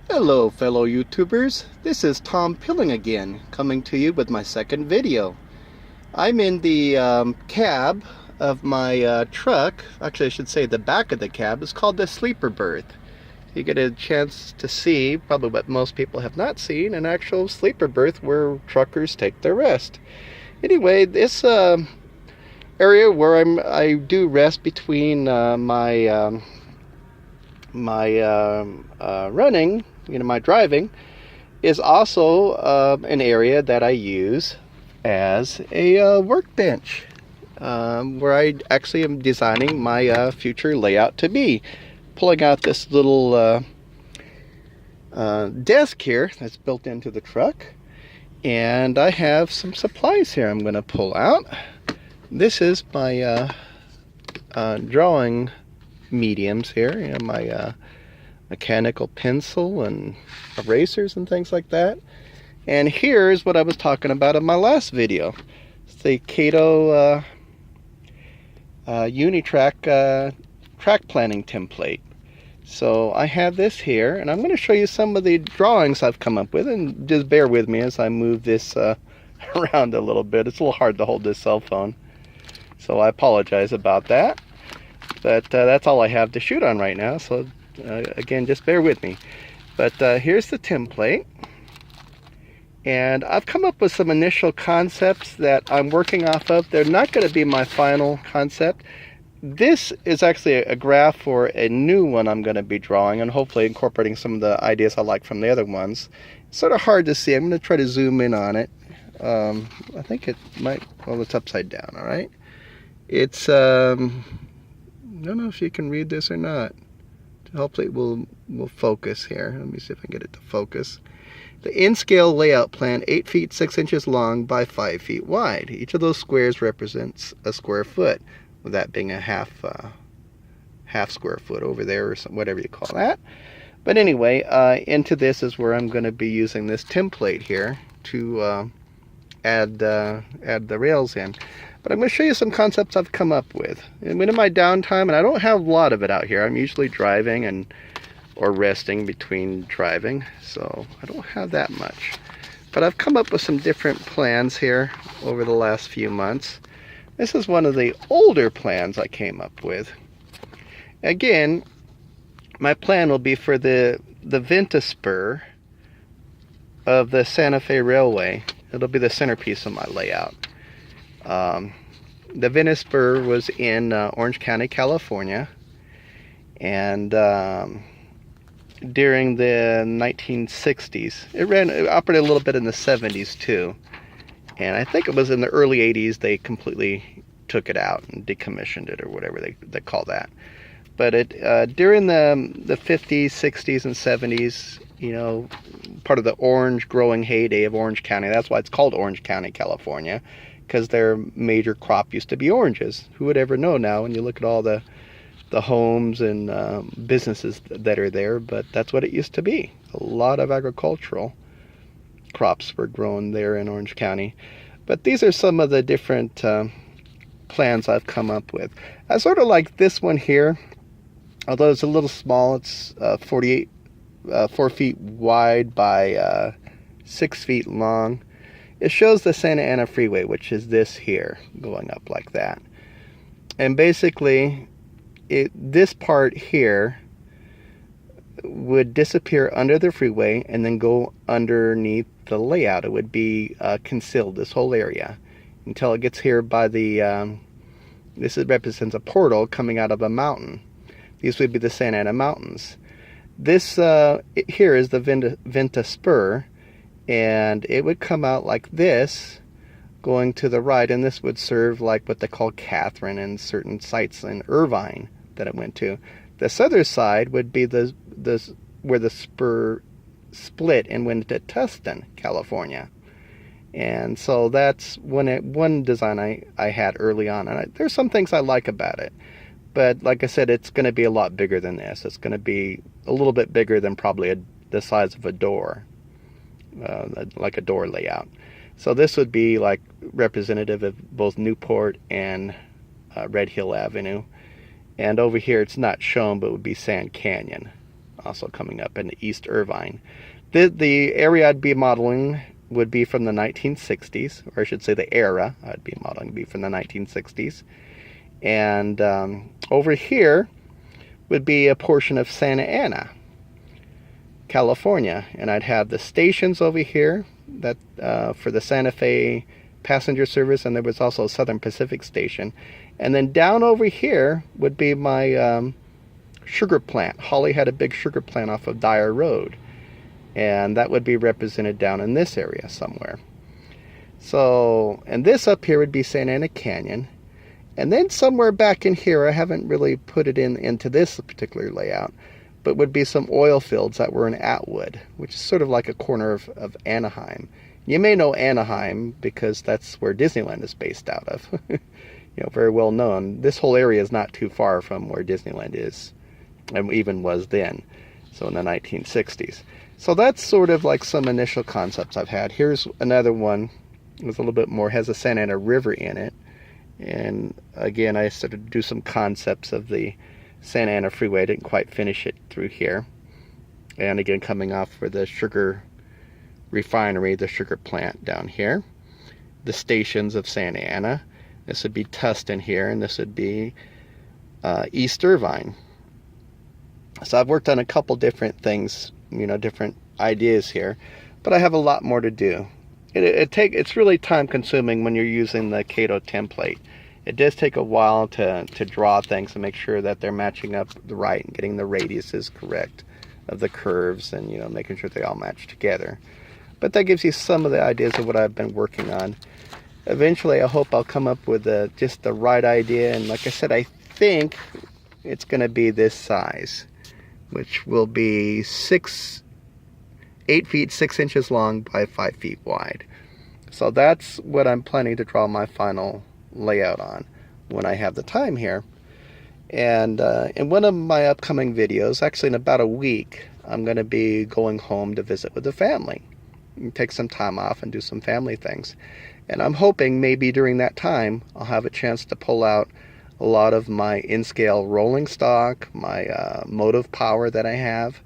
Hello fellow YouTubers, this is Tom Pilling again, coming to you with my second video. I'm in the cab of my truck. Actually I should say the back of the cab. It's called the sleeper berth. You get a chance to see, probably what most people have not seen, an actual sleeper berth where truckers take their rest. Anyway, this area where I do rest between my running, my driving, is also an area that I use as a workbench, where I actually am designing my future layout to be. Pulling out this little desk here that's built into the truck, and I have some supplies here I'm going to pull out. This is my drawing mediums here, my mechanical pencil and erasers and things like that. And here's what I was talking about in my last video. It's the Kato Unitrack track planning template. So I have this here, and I'm going to show you some of the drawings I've come up with, and just bear with me as I move this around a little bit. It's a little hard to hold this cell phone, so I apologize about that. But that's all I have to shoot on right now, so again, just bear with me. But here's the template, and I've come up with some initial concepts that I'm working off of. They're not going to be my final concept. This is actually a graph for a new one I'm going to be drawing, and hopefully incorporating some of the ideas I like from the other ones. It's sort of hard to see. I'm going to try to zoom in on it. I think it might, well, it's upside down, all right? It's, I don't know if you can read this or not. Hopefully it will focus here. Let me see if I can get it to focus. The in-scale layout plan, 8 feet 6 inches long by 5 feet wide. Each of those squares represents a square foot, with that being a half square foot over there, or some, whatever you call that. But anyway, into this is where I'm going to be using this template here to add the rails in. But I'm going to show you some concepts I've come up with. And in my downtime, and I don't have a lot of it out here. I'm usually driving or resting between driving, so I don't have that much. But I've come up with some different plans here over the last few months. This is one of the older plans I came up with. Again, my plan will be for the Venta Spur of the Santa Fe Railway. It'll be the centerpiece of my layout. The Venta Spur was in Orange County, California, and during the 1960s, it operated a little bit in the 70s too, and I think it was in the early 80s they completely took it out and decommissioned it, or whatever they call that. But during the 50s, 60s, and 70s, part of the orange growing heyday of Orange County. That's why it's called Orange County, California, because their major crop used to be oranges. Who would ever know now when you look at all the homes and businesses that are there? But that's what it used to be. A lot of agricultural crops were grown there in Orange County. But these are some of the different plans I've come up with. I sort of like this one here, although it's a little small. It's 4 feet wide by 6 feet long. It shows the Santa Ana Freeway, which is this here, going up like that. And basically, this part here would disappear under the freeway and then go underneath the layout. It would be concealed, this whole area, until it gets here by the, this represents a portal coming out of a mountain. These would be the Santa Ana Mountains. This here is the Venta Spur, and it would come out like this, going to the right, and this would serve like what they call Catherine and certain sites in Irvine that it went to. This other side would be where the spur split and went to Tustin, California. And so that's one design I had early on, and there's some things I like about it. But like I said, it's going to be a lot bigger than this. It's going to be a little bit bigger than probably the size of a door. Like a door layout. So this would be like representative of both Newport and Red Hill Avenue. And over here it's not shown, but it would be Sand Canyon also coming up in East Irvine. The area I'd be modeling would be from the 1960s, or I should say the era I'd be modeling would be from the 1960s. And over here would be a portion of Santa Ana, California, and I'd have the stations over here that for the Santa Fe passenger service, and there was also a Southern Pacific station. And then down over here would be my sugar plant. Holly had a big sugar plant off of Dyer Road, and that would be represented down in this area somewhere. So, and this up here would be Santa Ana Canyon, and then somewhere back in here, I haven't really put it into this particular layout, but would be some oil fields that were in Atwood, which is sort of like a corner of Anaheim. You may know Anaheim because that's where Disneyland is based out of. Very well known. This whole area is not too far from where Disneyland is, and even was then, so in the 1960s. So that's sort of like some initial concepts I've had. Here's another one with a little bit more, has a Santa Ana River in it. And again, I started to do some concepts of the Santa Ana Freeway. I didn't quite finish it through here. And again, coming off for the sugar refinery, the sugar plant down here. The stations of Santa Ana. This would be Tustin here, and this would be East Irvine. So I've worked on a couple different things, different ideas here, but I have a lot more to do. It's really time consuming when you're using the Kato template. It does take a while to draw things and make sure that they're matching up right and getting the radiuses correct of the curves, and making sure they all match together. But that gives you some of the ideas of what I've been working on. Eventually, I hope I'll come up with just the right idea, and like I said, I think it's going to be this size, which will be 8 feet 6 inches long by 5 feet wide. So that's what I'm planning to draw my final layout on when I have the time here. And in one of my upcoming videos, actually in about a week, I'm going to be going home to visit with the family and take some time off and do some family things. And I'm hoping maybe during that time I'll have a chance to pull out a lot of my in-scale rolling stock, my motive power that I have,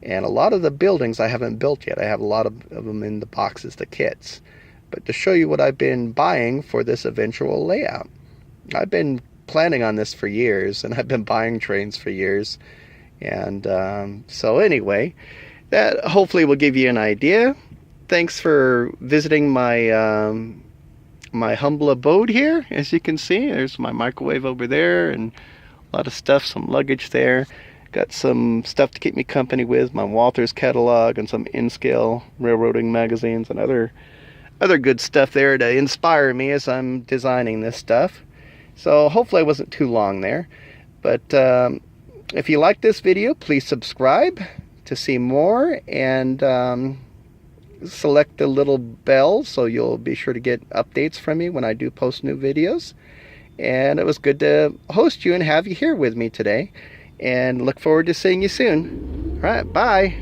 and a lot of the buildings I haven't built yet. I have a lot of them in the boxes, the kits. But to show you what I've been buying for this eventual layout. I've been planning on this for years, and I've been buying trains for years. And so anyway, that hopefully will give you an idea. Thanks for visiting my my humble abode here. As you can see, there's my microwave over there, and a lot of stuff, some luggage there. Got some stuff to keep me company with, my Walters catalog and some in-scale railroading magazines and other good stuff there to inspire me as I'm designing this stuff. So hopefully I wasn't too long there. But if you like this video, please subscribe to see more, and select the little bell so you'll be sure to get updates from me when I do post new videos. And it was good to host you and have you here with me today, and look forward to seeing you soon. All right, bye.